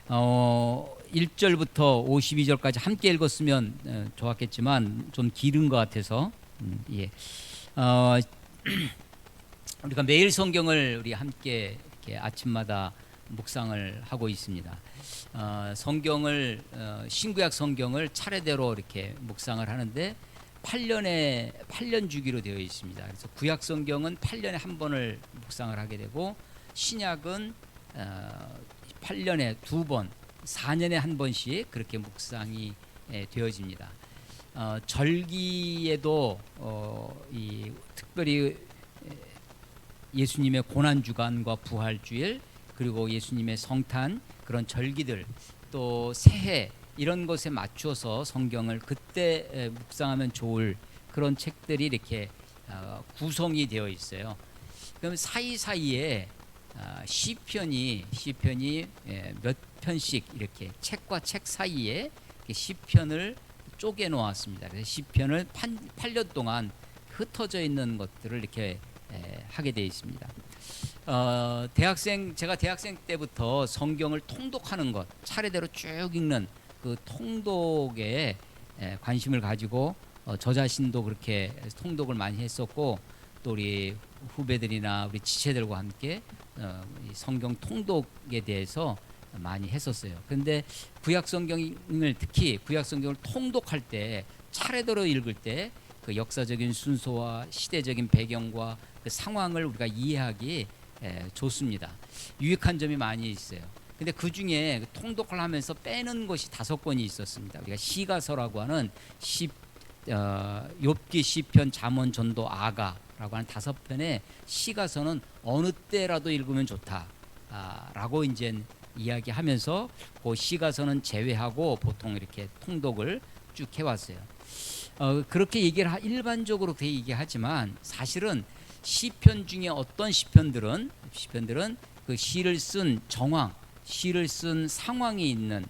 1절부터 52절까지 함께 읽었으면 좋았겠지만 좀 길은 것 같아서 예. 우리가 매일 성경을 우리 함께 이렇게 아침마다 묵상을 하고 있습니다. 신구약 성경을 차례대로 이렇게 묵상을 하는데 8년 주기로 되어 있습니다. 그래서 구약 성경은 8년에 한 번을 묵상을 하게 되고 신약은 8년에 두 번, 4년에 한 번씩 그렇게 묵상이 되어집니다. 절기에도 특별히 예수님의 고난주간과 부활주일, 그리고 예수님의 성탄, 그런 절기들, 또 새해 이런 것에 맞춰서 성경을 그때 묵상하면 좋을 그런 책들이 이렇게 구성이 되어 있어요. 그럼 사이사이에 시편이 몇 편씩 이렇게 책과 책 사이에 시편을 쪼개 놓았습니다. 그래서 시편을 8년 동안 흩어져 있는 것들을 이렇게 하게 되어 있습니다. 제가 대학생 때부터 성경을 통독하는 것, 차례대로 쭉 읽는 그 통독에 관심을 가지고 저 자신도 그렇게 통독을 많이 했었고, 또 우리 후배들이나 우리 지체들과 함께 성경 통독에 대해서 많이 했었어요. 그런데 특히 구약 성경을 통독할 때, 차례대로 읽을 때 그 역사적인 순서와 시대적인 배경과 그 상황을 우리가 이해하기 좋습니다. 유익한 점이 많이 있어요. 근데 그 중에 통독을 하면서 빼는 것이 5권이 있었습니다. 우리가 시가서라고 하는 욥기, 시편, 잠언, 전도, 아가라고 하는 5편의 시가서는 어느 때라도 읽으면 좋다라고 이제 이야기하면서 그 시가서는 제외하고 보통 이렇게 통독을 쭉 해왔어요. 그렇게 일반적으로 그렇게 얘기하지만 사실은 시편 중에 어떤 시편들은 그 시를 쓴 정황, 시를 쓴 상황이 있는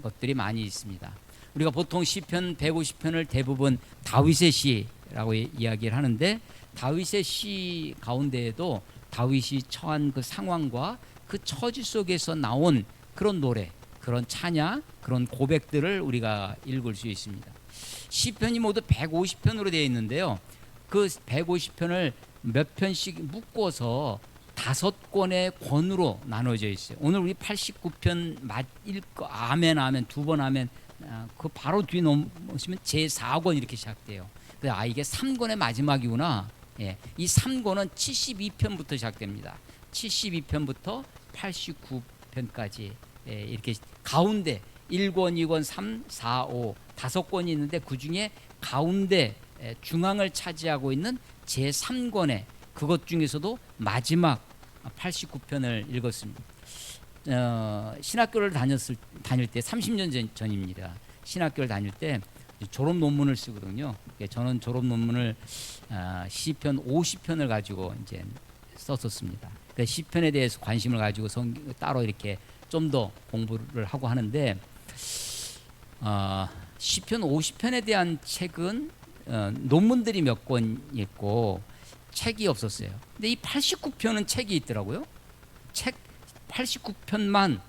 것들이 많이 있습니다. 우리가 보통 시편 150편을 대부분 다윗의 시라고 이야기를 하는데, 다윗의 시 가운데에도 다윗이 처한 그 상황과 그 처지 속에서 나온 그런 노래, 그런 찬양, 그런 고백들을 우리가 읽을 수 있습니다. 시편이 모두 150편으로 되어 있는데요, 그 150편을 몇 편씩 묶어서 5권의 권으로 나눠져 있어요. 오늘 우리 89편 읽고 아멘 아멘 2번 아멘, 그 바로 뒤에 넘으시면 제4권 이렇게 시작돼요. 이게 3권의 마지막이구나. 이 3권은 72편부터 시작됩니다. 72편부터 89편까지 이렇게 가운데 1권, 2권, 3, 4, 5 5권이 있는데, 그 중에 가운데 중앙을 차지하고 있는 제3권의 그것 중에서도 마지막 89편을 읽었습니다. 신학교를 다닐 때 30년 전입니다. 신학교를 다닐 때 졸업 논문을 쓰거든요. 저는 졸업 논문을 시편 50편을 가지고 이제 썼었습니다. 시편에 대해서 관심을 가지고 따로 이렇게 좀 더 공부를 하고 하는데, 시편 50편에 대한 책은 논문들이 몇 권 있고 책이 없었어요. 근데 이 89편은 책이 있더라고요. 책 89편만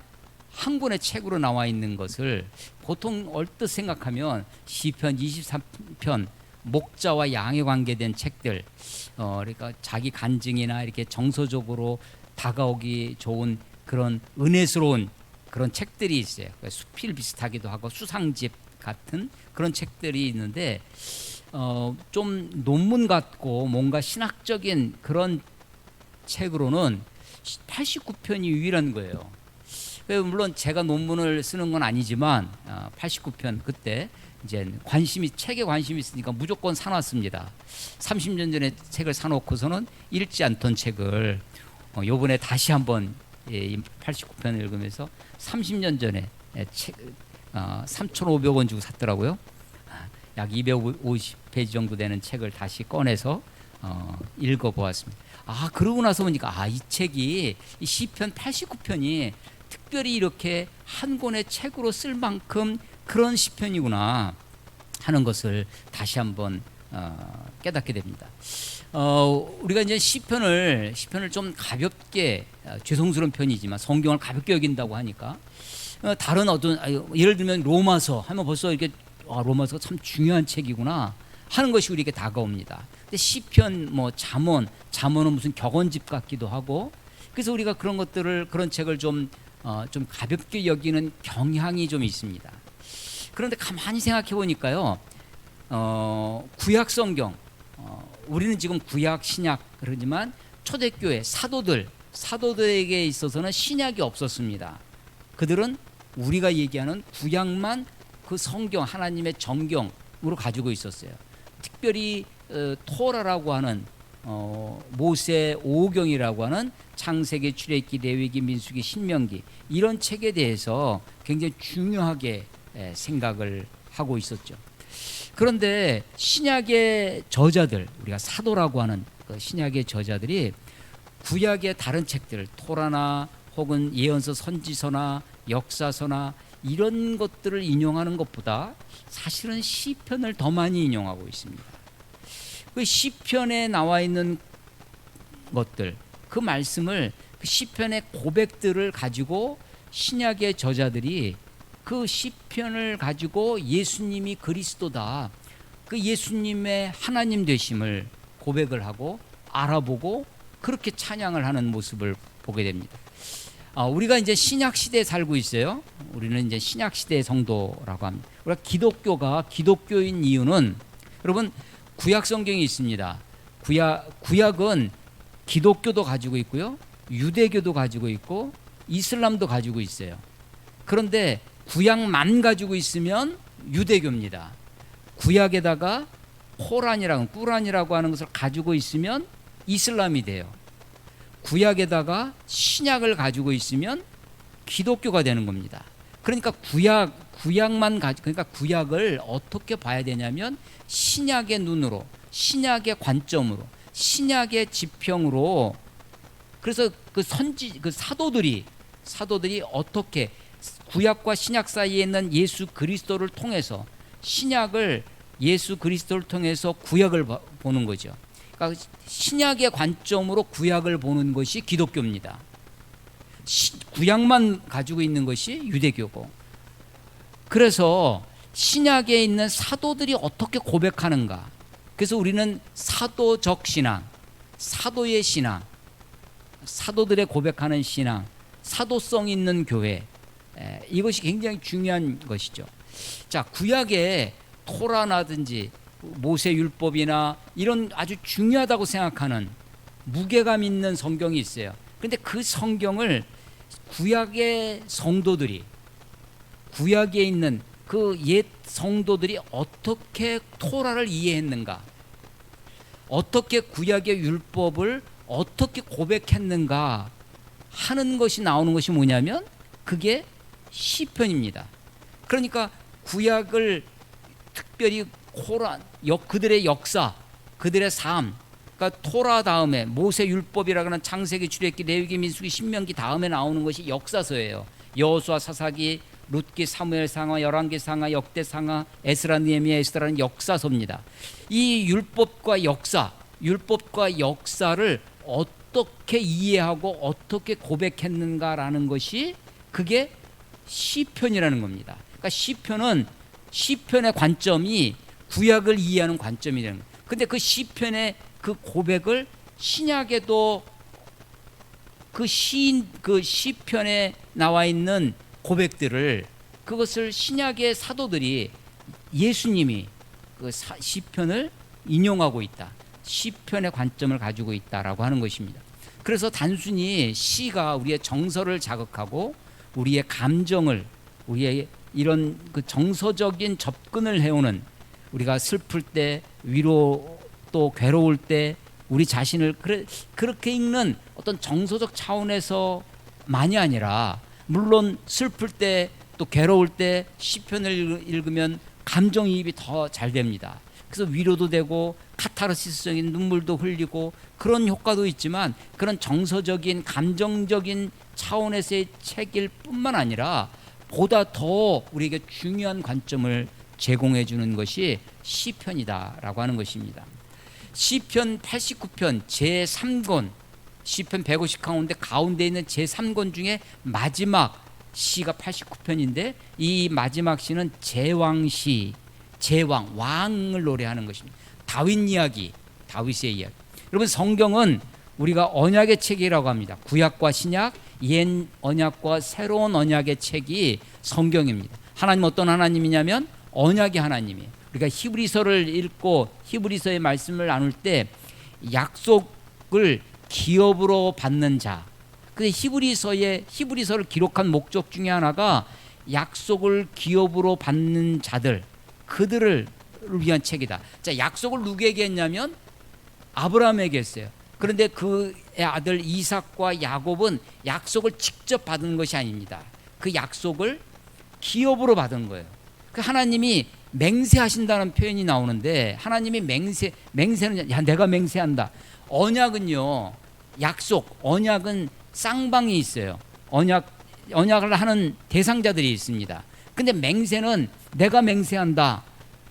한 권의 책으로 나와 있는 것을 보통 얼뜻 생각하면 시편 23편 목자와 양에 관계된 책들, 그러니까 자기 간증이나 이렇게 정서적으로 다가오기 좋은 그런 은혜스러운 그런 책들이 있어요. 수필 비슷하기도 하고 수상집 같은 그런 책들이 있는데, 좀 논문 같고 뭔가 신학적인 그런 책으로는 89편이 유일한 거예요. 물론 제가 논문을 쓰는 건 아니지만 89편 그때 이제 책에 관심이 있으니까 무조건 사놨습니다. 30년 전에 책을 사놓고서는 읽지 않던 책을 요번에 다시 한번 89편을 읽으면서 30년 전에 책 3,500원 주고 샀더라고요. 약 250페이지 정도 되는 책을 다시 꺼내서 읽어보았습니다. 그러고 나서 보니까 이 책이 이 시편 89편이 특별히 이렇게 한 권의 책으로 쓸 만큼 그런 시편이구나 하는 것을 다시 한번 깨닫게 됩니다. 우리가 이제 시편을 좀 가볍게 죄송스러운 편이지만 성경을 가볍게 여긴다고 하니까 다른 어떤 예를 들면 로마서 하면 벌써 이렇게 로마서가 참 중요한 책이구나 하는 것이 우리에게 다가옵니다. 근데 시편 뭐 잠언은 무슨 격언집 같기도 하고 그래서 우리가 그런 책을 좀 가볍게 여기는 경향이 좀 있습니다. 그런데 가만히 생각해 보니까요, 구약 성경 우리는 지금 구약 신약 그러지만 초대교회 사도들에게 있어서는 신약이 없었습니다. 그들은 우리가 얘기하는 구약만 그 성경 하나님의 정경으로 가지고 있었어요. 특별히 토라라고 하는 모세 5경이라고 하는 창세기, 출애굽기, 레위기, 민수기, 신명기 이런 책에 대해서 굉장히 중요하게 생각을 하고 있었죠. 그런데 신약의 저자들, 우리가 사도라고 하는 그 신약의 저자들이 구약의 다른 책들, 토라나 혹은 예언서, 선지서나 역사서나 이런 것들을 인용하는 것보다 사실은 시편을 더 많이 인용하고 있습니다. 그 시편에 나와 있는 것들, 그 말씀을 그 시편의 고백들을 가지고 신약의 저자들이 그 시편을 가지고 예수님이 그리스도다, 그 예수님의 하나님 되심을 고백을 하고 알아보고 그렇게 찬양을 하는 모습을 보게 됩니다. 우리가 이제 신약 시대에 살고 있어요. 우리는 이제 신약 시대의 성도라고 합니다. 우리가 기독교가 기독교인 이유는 여러분 구약 성경이 있습니다. 구약은 기독교도 가지고 있고요, 유대교도 가지고 있고 이슬람도 가지고 있어요. 그런데 구약만 가지고 있으면 유대교입니다. 구약에다가 꾸란이라고 하는 것을 가지고 있으면 이슬람이 돼요. 구약에다가 신약을 가지고 있으면 기독교가 되는 겁니다. 그러니까 그러니까 구약을 어떻게 봐야 되냐면 신약의 눈으로, 신약의 관점으로, 신약의 지평으로. 그래서 그 사도들이 어떻게 구약과 신약 사이에 있는 예수 그리스도를 통해서 신약을 예수 그리스도를 통해서 구약을 보는 거죠. 그러니까 신약의 관점으로 구약을 보는 것이 기독교입니다. 구약만 가지고 있는 것이 유대교고. 그래서 신약에 있는 사도들이 어떻게 고백하는가. 그래서 우리는 사도적 신앙, 사도의 신앙, 사도들의 고백하는 신앙, 사도성 있는 교회, 이것이 굉장히 중요한 것이죠. 자, 구약에 토라라든지 모세 율법이나 이런 아주 중요하다고 생각하는 무게감 있는 성경이 있어요. 그런데 그 성경을 구약의 성도들이, 구약에 있는 그 옛 성도들이 어떻게 토라를 이해했는가, 어떻게 구약의 율법을 어떻게 고백했는가 하는 것이 나오는 것이 뭐냐면 그게 시편입니다. 그러니까 구약을 특별히 그들의 역사, 그들의 삶, 그러니까 토라 다음에 모세 율법이라고 하는 창세기, 출애굽기, 레위기, 민수기, 신명기 다음에 나오는 것이 역사서예요. 여호수아, 사사기, 룻기, 사무엘상하, 열왕기상하, 역대상하, 에스라, 느헤미야, 에스더라는 역사서입니다. 이 율법과 역사를 어떻게 이해하고 어떻게 고백했는가라는 것이 그게 시편이라는 겁니다. 그러니까 시편의 관점이 구약을 이해하는 관점이 되는 거예요. 근데 그 시편의 그 고백을 신약에도 그 시편에 나와 있는 고백들을, 그것을 신약의 사도들이, 예수님이 그 시편을 인용하고 있다, 시편의 관점을 가지고 있다라고 하는 것입니다. 그래서 단순히 시가 우리의 정서를 자극하고 우리의 감정을, 우리의 이런 그 정서적인 접근을 해오는, 우리가 슬플 때, 위로 또 괴로울 때 우리 자신을 그렇게 읽는 어떤 정서적 차원에서만이 아니라, 물론 슬플 때 또 괴로울 때 시편을 읽으면 감정이입이 더 잘 됩니다. 그래서 위로도 되고 카타르시스적인 눈물도 흘리고 그런 효과도 있지만, 그런 정서적인 감정적인 차원에서의 책일 뿐만 아니라 보다 더 우리에게 중요한 관점을 제공해 주는 것이 시편이다라고 하는 것입니다. 시편 89편 제3권, 시편 150 가운데 있는 제3권 중에 마지막 시가 89편인데 이 마지막 시는 제왕시, 제왕, 왕을 노래하는 것입니다. 다윗 이야기, 다윗의 이야기. 여러분, 성경은 우리가 언약의 책이라고 합니다. 구약과 신약, 옛 언약과 새로운 언약의 책이 성경입니다. 하나님 어떤 하나님이냐면 언약의 하나님이에요. 우리가 히브리서를 읽고 히브리서의 말씀을 나눌 때 약속을 기업으로 받는 자. 근데 히브리서를 기록한 목적 중에 하나가 약속을 기업으로 받는 자들, 그들을 위한 책이다. 자, 약속을 누구에게 했냐면 아브라함에게 했어요. 그런데 그의 아들 이삭과 야곱은 약속을 직접 받은 것이 아닙니다. 그 약속을 기업으로 받은 거예요. 그 하나님이 맹세하신다는 표현이 나오는데, 하나님이 맹세는 야 내가 맹세한다. 언약은요, 언약은 쌍방이 있어요. 언약을 하는 대상자들이 있습니다. 근데 맹세는 내가 맹세한다,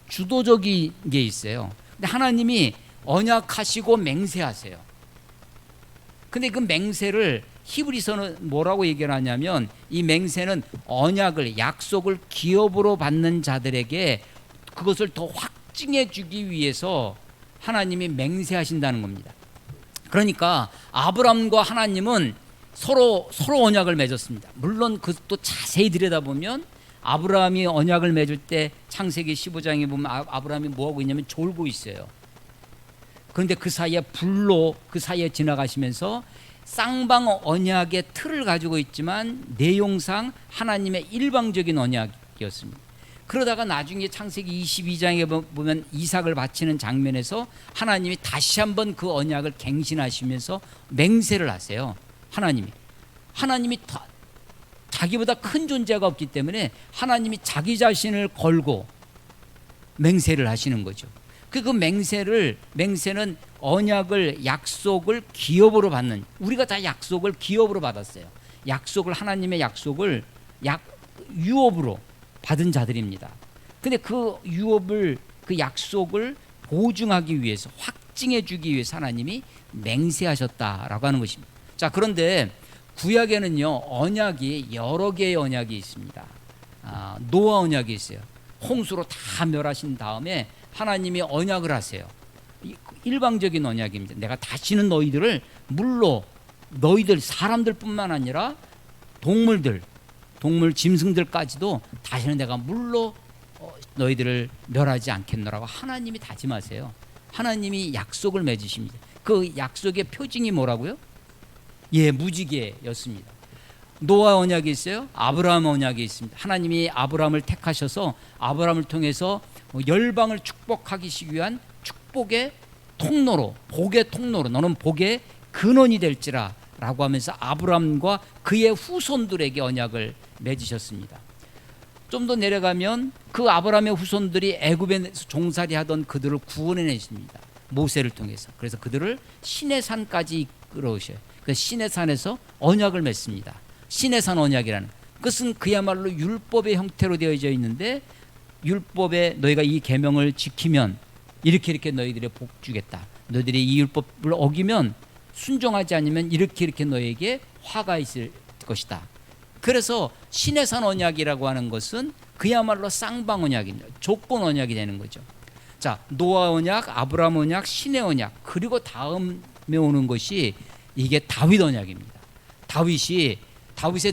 주도적인 게 있어요. 근데 하나님이 언약하시고 맹세하세요. 근데 그 맹세를 히브리서는 뭐라고 얘기를 하냐면, 이 맹세는 언약을, 약속을 기업으로 받는 자들에게 그것을 더 확증해 주기 위해서 하나님이 맹세하신다는 겁니다. 그러니까 아브라함과 하나님은 서로 언약을 맺었습니다. 물론 그것도 자세히 들여다보면 아브라함이 언약을 맺을 때 창세기 15장에 보면 아브라함이 뭐하고 있냐면 졸고 있어요. 그런데 그 사이에 불로 그 사이에 지나가시면서 쌍방 언약의 틀을 가지고 있지만 내용상 하나님의 일방적인 언약이었습니다. 그러다가 나중에 창세기 22장에 보면 이삭을 바치는 장면에서 하나님이 다시 한번 그 언약을 갱신하시면서 맹세를 하세요. 하나님이 자기보다 큰 존재가 없기 때문에 하나님이 자기 자신을 걸고 맹세를 하시는 거죠. 그 맹세는 언약을, 약속을 기업으로 받는, 우리가 다 약속을 기업으로 받았어요. 하나님의 약속을 유업으로 받은 자들입니다. 근데 그 약속을 보증하기 위해서, 확증해 주기 위해서 하나님이 맹세하셨다라고 하는 것입니다. 자, 그런데 구약에는요, 언약이 여러 개의 언약이 있습니다. 노아 언약이 있어요. 홍수로 다 멸하신 다음에 하나님이 언약을 하세요. 일방적인 언약입니다. 내가 다시는 너희들을 물로, 너희들 사람들뿐만 아니라 동물 짐승들까지도 다시는 내가 물로 너희들을 멸하지 않겠노라고 하나님이 다짐하세요. 하나님이 약속을 맺으십니다. 그 약속의 표징이 뭐라고요? 무지개였습니다. 노아 언약이 있어요. 아브라함 언약이 있습니다. 하나님이 아브라함을 택하셔서 아브라함을 통해서 열방을 축복하기 위한 축복의 통로로, 복의 통로로, 너는 복의 근원이 될지라 라고 하면서 아브라함과 그의 후손들에게 언약을 맺으셨습니다. 좀 더 내려가면 그 아브라함의 후손들이 애굽에서 종살이 하던 그들을 구원해내십니다. 모세를 통해서. 그래서 그들을 시내산까지 이끌어오셔요. 그 시내산에서 언약을 맺습니다. 시내산 언약이라는 그것은 그야말로 율법의 형태로 되어져 있는데, 율법에 너희가 이 계명을 지키면 이렇게 너희들의 복 주겠다. 너희들이 이 율법을 어기면, 순종하지 않으면 이렇게 너희에게 화가 있을 것이다. 그래서 시내산 언약이라고 하는 것은 그야말로 쌍방 언약입니다. 조건 언약이 되는 거죠. 자, 노아 언약, 아브라함 언약, 시내 언약, 그리고 다음에 오는 것이 이게 다윗 언약입니다. 다윗의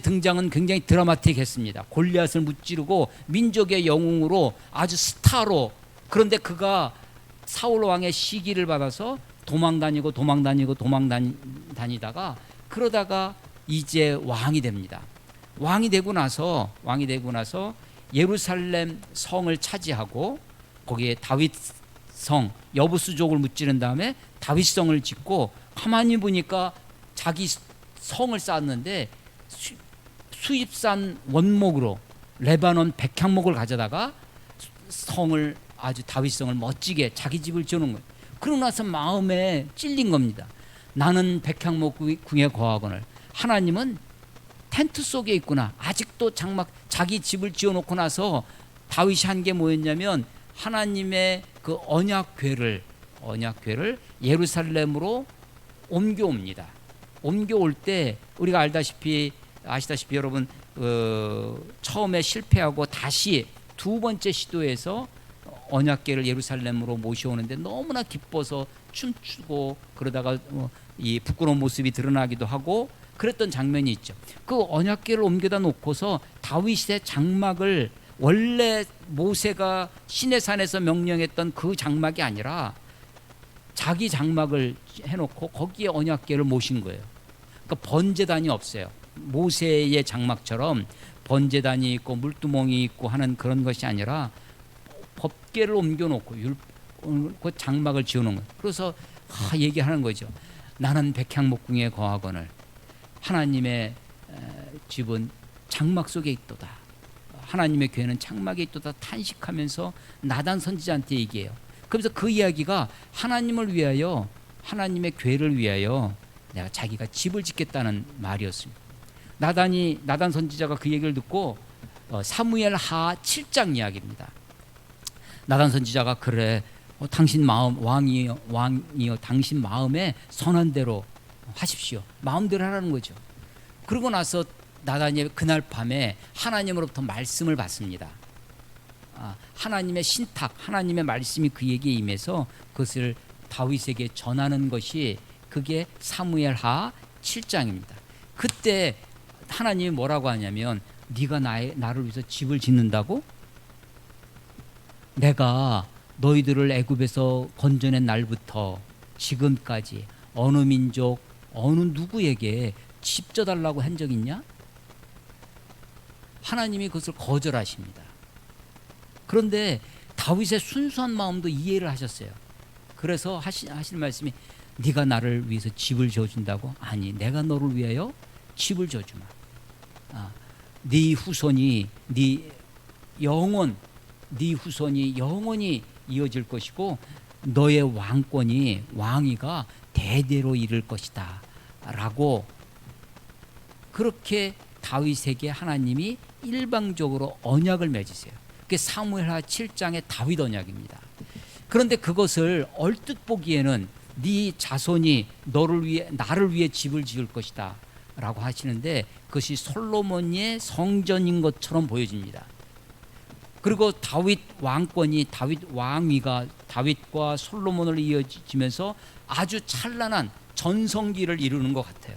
등장은 굉장히 드라마틱했습니다. 골리앗을 무찌르고 민족의 영웅으로 아주 스타로, 그런데 그가 사울 왕의 시기를 받아서 도망다니다가 그러다가 이제 왕이 됩니다. 왕이 되고 나서 예루살렘 성을 차지하고 거기에 다윗 성, 여부수족을 무찌른 다음에 다윗 성을 짓고, 가만히 보니까 자기 성을 쌓았는데 수입산 원목으로 레바논 백향목을 가져다가 성을, 아주 다윗성을 멋지게 자기 집을 지어놓은 거예요. 그러고 나서 마음에 찔린 겁니다. 나는 백향목 궁에 거하거늘, 하나님은 텐트 속에 있구나. 아직도 자기 집을 지어놓고 나서 다윗이 한 게 뭐였냐면 하나님의 그 언약궤를 언약궤를 예루살렘으로 옮겨옵니다. 옮겨올 때 우리가 아시다시피 여러분 처음에 실패하고 다시 두 번째 시도에서 언약궤를 예루살렘으로 모셔오는데 너무나 기뻐서 춤추고 그러다가 이 부끄러운 모습이 드러나기도 하고 그랬던 장면이 있죠. 그 언약궤를 옮겨다 놓고서 다윗의 장막을 원래 모세가 시내산에서 명령했던 그 장막이 아니라 자기 장막을 해놓고 거기에 언약궤를 모신 거예요. 그러니까 번제단이 없어요. 모세의 장막처럼 번제단이 있고 물두멍이 있고 하는 그런 것이 아니라 법궤를 옮겨놓고 그 장막을 지어놓은 거예요. 그래서 얘기하는 거죠. 나는 백향목궁에 거하거늘 하나님의 집은 장막 속에 있도다. 하나님의 궤는 장막에 있도다 탄식하면서 나단 선지자한테 얘기해요. 그래서 그 이야기가 하나님을 위하여 하나님의 궤를 위하여 내가 자기가 집을 짓겠다는 말이었습니다. 나단 선지자가 그 얘기를 듣고 사무엘 하 7장 이야기입니다. 나단 선지자가 그래 당신 마음 왕이여 당신 마음에 선한 대로 하십시오. 마음대로 하라는 거죠. 그러고 나서 나단이 그날 밤에 하나님으로부터 말씀을 받습니다. 하나님의 신탁, 하나님의 말씀이 그에게 임해서 그것을 다윗에게 전하는 것이 그게 사무엘하 7장입니다. 그때 하나님이 뭐라고 하냐면 네가 나를 위해서 집을 짓는다고? 내가 너희들을 애굽에서 건져낸 날부터 지금까지 어느 민족, 어느 누구에게 집 져달라고 한 적 있냐? 하나님이 그것을 거절하십니다. 그런데 다윗의 순수한 마음도 이해를 하셨어요. 그래서 하실 말씀이 네가 나를 위해서 집을 지어준다고? 아니, 내가 너를 위하여 집을 지어주마. 네 후손이 네 후손이 영원히 이어질 것이고 너의 왕위가 대대로 이를 것이다 라고 그렇게 다윗에게 하나님이 일방적으로 언약을 맺으세요. 그게 사무엘하 7장의 다윗 언약입니다. 그런데 그것을 얼뜻 보기에는 네 자손이 나를 위해 집을 지을 것이다 라고 하시는데 그것이 솔로몬의 성전인 것처럼 보여집니다. 그리고 다윗 왕위가 다윗과 솔로몬을 이어지면서 아주 찬란한 전성기를 이루는 것 같아요.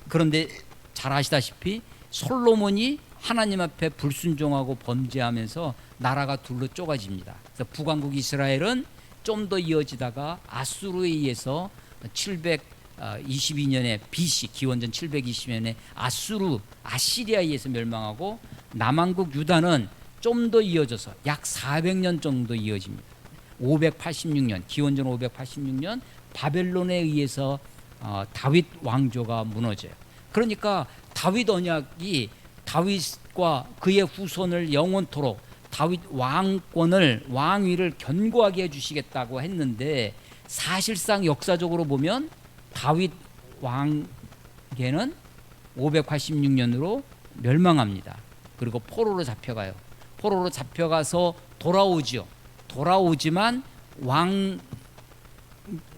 그런데 잘 아시다시피 솔로몬이 하나님 앞에 불순종하고 범죄하면서 나라가 둘로 쪼가집니다. 그래서 북왕국 이스라엘은 좀 더 이어지다가 아수르에 의해서 722년에 BC 기원전 720년에 아시리아에 의해서 멸망하고 남왕국 유다는 좀 더 이어져서 약 400년 정도 이어집니다. 586년 기원전 586년 바벨론에 의해서 다윗 왕조가 무너져요. 그러니까 다윗 언약이 다윗과 그의 후손을 영원토록 다윗 왕위를 견고하게 해주시겠다고 했는데 사실상 역사적으로 보면 다윗 왕계는 586년으로 멸망합니다. 그리고 포로로 잡혀가요. 포로로 잡혀가서 돌아오지만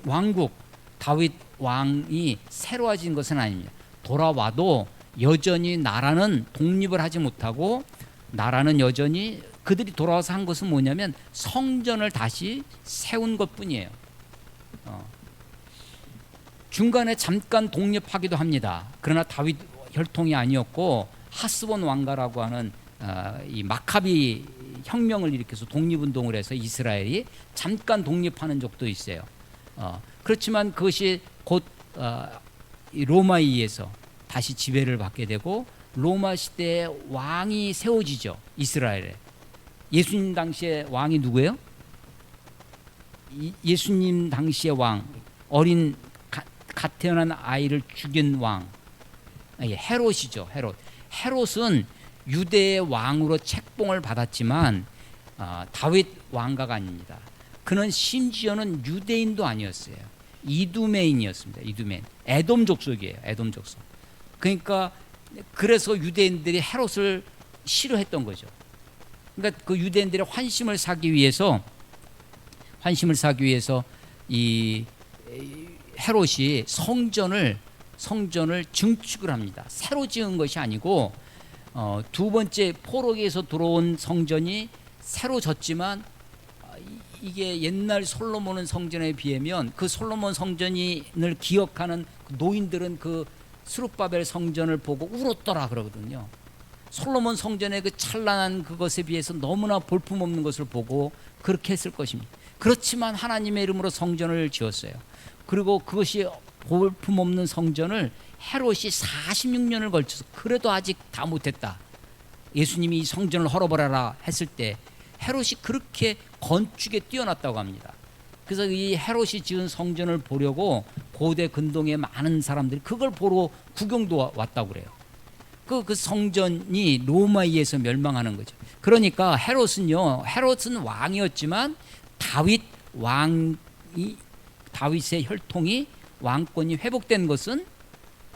왕국 다윗 왕이 새로워진 것은 아닙니다. 돌아와도 여전히 나라는 독립을 하지 못하고 나라는 여전히 그들이 돌아와서 한 것은 뭐냐면 성전을 다시 세운 것뿐이에요. 중간에 잠깐 독립하기도 합니다. 그러나 다윗 혈통이 아니었고 하스본 왕가라고 하는 이 마카비 혁명을 일으켜서 독립운동을 해서 이스라엘이 잠깐 독립하는 적도 있어요. 그렇지만 그것이 곧 로마에 의해서 다시 지배를 받게 되고 로마 시대에 왕이 세워지죠. 이스라엘에. 예수님 당시에 왕이 누구예요? 예수님 당시의 왕, 어린 갓 태어난 아이를 죽인 왕, 헤롯이죠. 헤롯은 유대의 왕으로 책봉을 받았지만 다윗 왕가가 아닙니다. 그는 심지어는 유대인도 아니었어요. 이두메인이었습니다. 에돔 족속이에요. 에돔 족속. 그러니까 그래서 유대인들이 헤롯을 싫어했던 거죠. 그러니까 그 유대인들의 환심을 사기 위해서 이 헤롯이 성전을 증축을 합니다. 새로 지은 것이 아니고 두 번째 포로기에서 들어온 성전이 새로 졌지만 이게 옛날 솔로몬 성전에 비하면 그 솔로몬 성전을 기억하는 노인들은 그 스룹바벨 성전을 보고 울었더라 그러거든요. 솔로몬 성전의 그 찬란한 그것에 비해서 너무나 볼품없는 것을 보고 그렇게 했을 것입니다. 그렇지만 하나님의 이름으로 성전을 지었어요. 그리고 그것이 볼품없는 성전을 헤롯이 46년을 걸쳐서 그래도 아직 다 못했다. 예수님이 이 성전을 헐어버려라 했을 때 헤롯이 그렇게 건축에 뛰어났다고 합니다. 그래서 이 헤롯이 지은 성전을 보려고 고대 근동의 많은 사람들이 그걸 보러 구경도 왔다고 그래요. 그 성전이 로마에 의해서 멸망하는 거죠. 그러니까 헤롯은 왕이었지만 다윗의 혈통이 왕권이 회복된 것은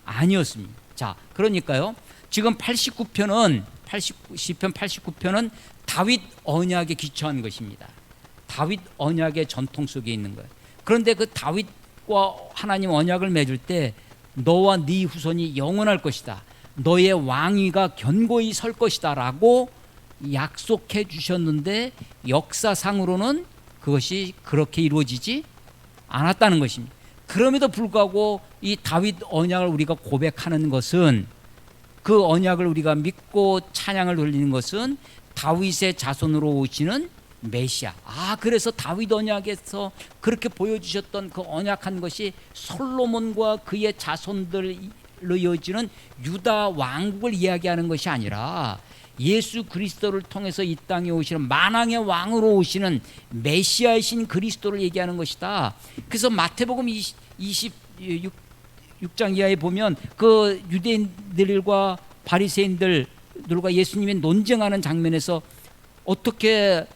아니었습니다. 자, 그러니까요. 지금 시편 89편은 다윗 언약에 기초한 것입니다. 다윗 언약의 전통 속에 있는 거예요. 그런데 그 다윗과 하나님 언약을 맺을 때 너와 네 후손이 영원할 것이다. 너의 왕위가 견고히 설 것이다 라고 약속해 주셨는데 역사상으로는 그것이 그렇게 이루어지지 않았다는 것입니다. 그럼에도 불구하고 이 다윗 언약을 우리가 고백하는 것은, 그 언약을 우리가 믿고 찬양을 돌리는 것은 다윗의 자손으로 오시는 메시아. 그래서 다윗 언약에서 그렇게 보여주셨던 그 언약한 것이 솔로몬과 그의 자손들로 이어지는 유다 왕국을 이야기하는 것이 아니라 예수 그리스도를 통해서 이 땅에 오시는 만왕의 왕으로 오시는 메시아이신 그리스도를 얘기하는 것이다. 그래서 마태복음 26장 이하에 보면 그 유대인들과 바리새인들과 예수님이 논쟁하는 장면에서 어떻게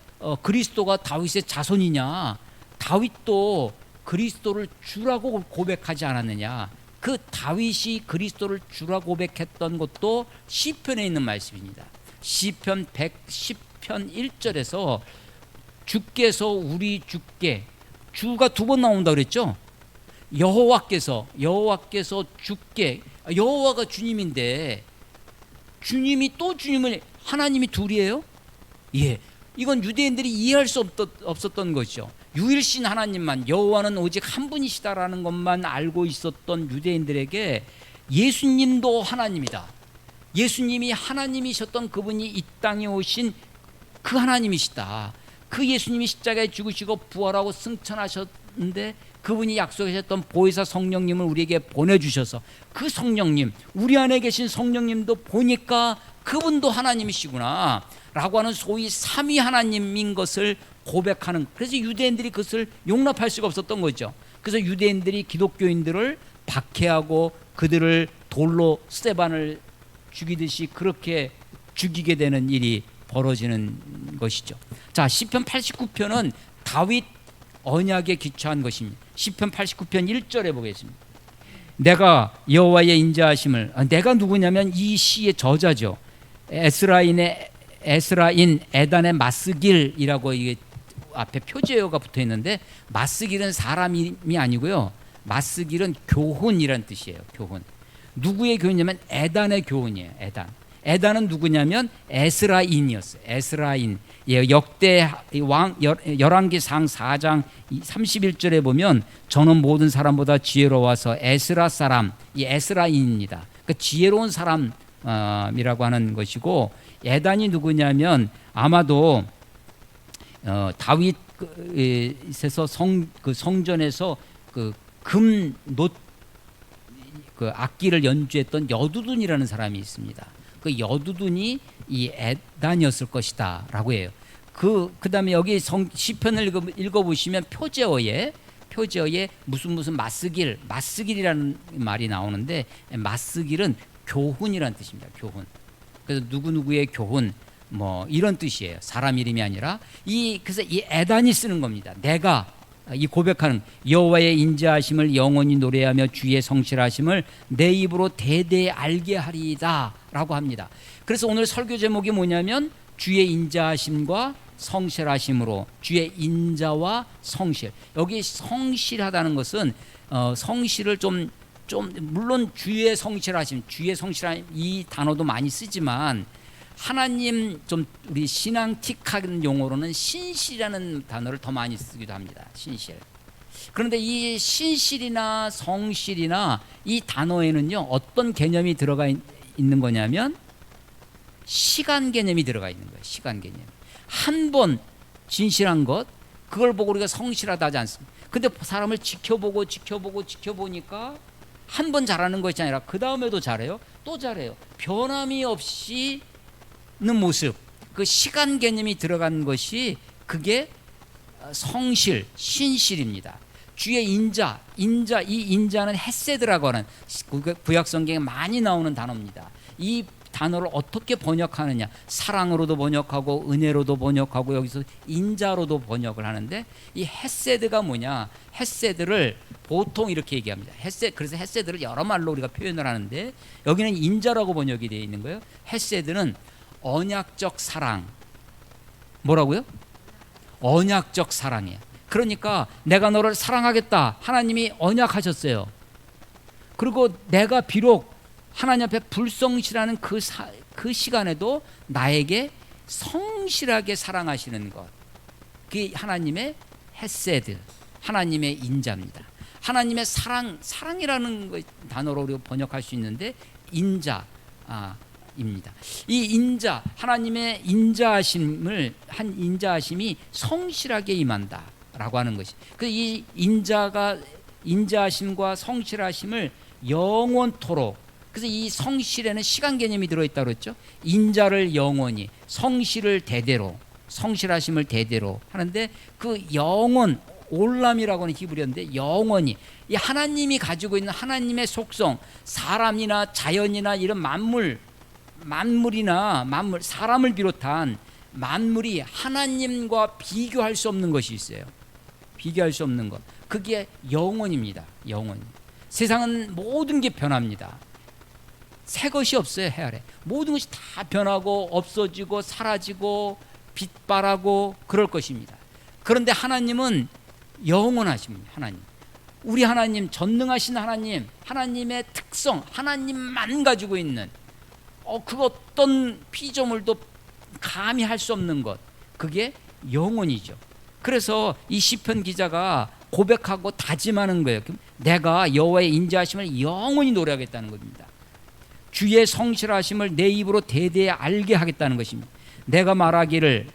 그리스도가 다윗의 자손이냐, 다윗도 그리스도를 주라고 고백하지 않았느냐. 그 다윗이 그리스도를 주라 고백했던 것도 시편에 있는 말씀입니다. 시편 110편 1절에서 주께서 우리 주께, 주가 두 번 나온다 그랬죠. 여호와께서 주께, 여호와가 주님인데 주님이 또 주님을, 하나님이 둘이에요? 예, 이건 유대인들이 이해할 수 없었던 것이죠. 유일신 하나님만, 여호와는 오직 한 분이시다라는 것만 알고 있었던 유대인들에게 예수님도 하나님이다, 예수님이 하나님이셨던 그분이 이 땅에 오신 그 하나님이시다, 그 예수님이 십자가에 죽으시고 부활하고 승천하셨는데 그분이 약속하셨던 보혜사 성령님을 우리에게 보내주셔서 그 성령님, 우리 안에 계신 성령님도 보니까 그분도 하나님이시구나 라고 하는 소위 삼위 하나님인 것을 고백하는, 그래서 유대인들이 그것을 용납할 수가 없었던 거죠. 그래서 유대인들이 기독교인들을 박해하고 그들을 돌로 스테반을 죽이듯이 그렇게 죽이게 되는 일이 벌어지는 것이죠. 자, 시편 89편은 다윗 언약에 기초한 것입니다. 시편 89편 1절에 보겠습니다. 내가 여호와의 인자하심을, 내가 누구냐면 이 시의 저자죠. 에스라인 에단의 마스길이라고 이게 앞에 표제어가 붙어 있는데, 마스길은 사람이 아니고요. 마스길은 교훈이란 뜻이에요. 교훈. 누구의 교훈이냐면 에단의 교훈이에요. 에단은 누구냐면 에스라인이었어요. 에스라인. 예, 역대 왕 열왕기상 4장 31절에 보면 저는 모든 사람보다 지혜로워서 에스라 사람, 이 에스라인입니다. 그러니까 지혜로운 사람이라고 하는 것이고, 에단이 누구냐면 아마도 다윗에서 성전에서 금노 악기를 연주했던 여두둔이라는 사람이 있습니다. 그 여두둔이 이 에단이었을 것이다라고 해요. 그다음에 여기 시편을 읽어보시면 표제어에 무슨 마스길이라는 말이 나오는데, 마스길은 교훈이라는 뜻입니다. 교훈. 그래서 누구누구의 교훈 뭐 이런 뜻이에요. 사람 이름이 아니라 그래서 이 에단이 쓰는 겁니다. 내가 이 고백하는 여호와의 인자하심을 영원히 노래하며 주의 성실하심을 내 입으로 대대에 알게 하리이다 라고 합니다. 그래서 오늘 설교 제목이 뭐냐면 주의 인자하심과 성실하심으로, 주의 인자와 성실. 여기 성실하다는 것은 성실을 좀 물론 주의 성실하심 이 단어도 많이 쓰지만 하나님 좀 우리 신앙 틱한 용어로는 신실이라는 단어를 더 많이 쓰기도 합니다. 신실. 그런데 이 신실이나 성실이나 이 단어에는요 어떤 개념이 들어가 있는 거냐면 시간 개념이 들어가 있는 거예요. 시간 개념. 한 번 진실한 것 그걸 보고 우리가 성실하다 하지 않습니까? 근데 사람을 지켜보니까 한 번 잘하는 것이 아니라 그 다음에도 잘해요. 또 잘해요. 변함이 없이 는 모습, 그 시간 개념이 들어간 것이 그게 성실, 신실입니다. 주의 인자, 이 인자는 헤세드라고 하는 구약 성경에 많이 나오는 단어입니다. 이 단어를 어떻게 번역하느냐? 사랑으로도 번역하고 은혜로도 번역하고 여기서 인자로도 번역을 하는데 이 헤세드가 뭐냐? 헤세드를 보통 이렇게 얘기합니다. 그래서 헤세드를 여러 말로 우리가 표현을 하는데 여기는 인자라고 번역이 되어 있는 거예요. 헤세드는 언약적 사랑. 뭐라고요? 언약적 사랑이에요. 그러니까 내가 너를 사랑하겠다. 하나님이 언약하셨어요. 그리고 내가 비록 하나님 앞에 불성실하는 그 시간에도 나에게 성실하게 사랑하시는 것. 그게 하나님의 헤세드, 하나님의 인자입니다. 하나님의 사랑이라는 단어로 우리가 번역할 수 있는데 인자, 입니다. 이 인자, 하나님의 인자하심이 성실하게 임한다라고 하는 것이. 그 이 인자하심과 성실하심을 영원토록. 그래서 이 성실에는 시간 개념이 들어있다고 그랬죠. 인자를 영원히, 성실을 대대로, 성실하심을 대대로 하는데 그 영원, 올람이라고 하는 히브리어인데 영원히 이 하나님이 가지고 있는 하나님의 속성, 사람이나 자연이나 이런 만물이나 사람을 비롯한 만물이 하나님과 비교할 수 없는 것이 있어요. 비교할 수 없는 것. 그게 영원입니다. 영원. 세상은 모든 게 변합니다. 새 것이 없어요. 해 아래 모든 것이 다 변하고 없어지고 사라지고 빛바라고 그럴 것입니다. 그런데 하나님은 영원하십니다. 하나님, 우리 하나님, 전능하신 하나님, 하나님의 특성, 하나님만 가지고 있는 그 어떤 피조물도 감히 할 수 없는 것, 그게 영원이죠. 그래서 이 시편 기자가 고백하고 다짐하는 거예요. 내가 여호와의 인자하심을 영원히 노래하겠다는 겁니다. 주의 성실하심을 내 입으로 대대에 알게 하겠다는 것입니다. 내가 말하기를,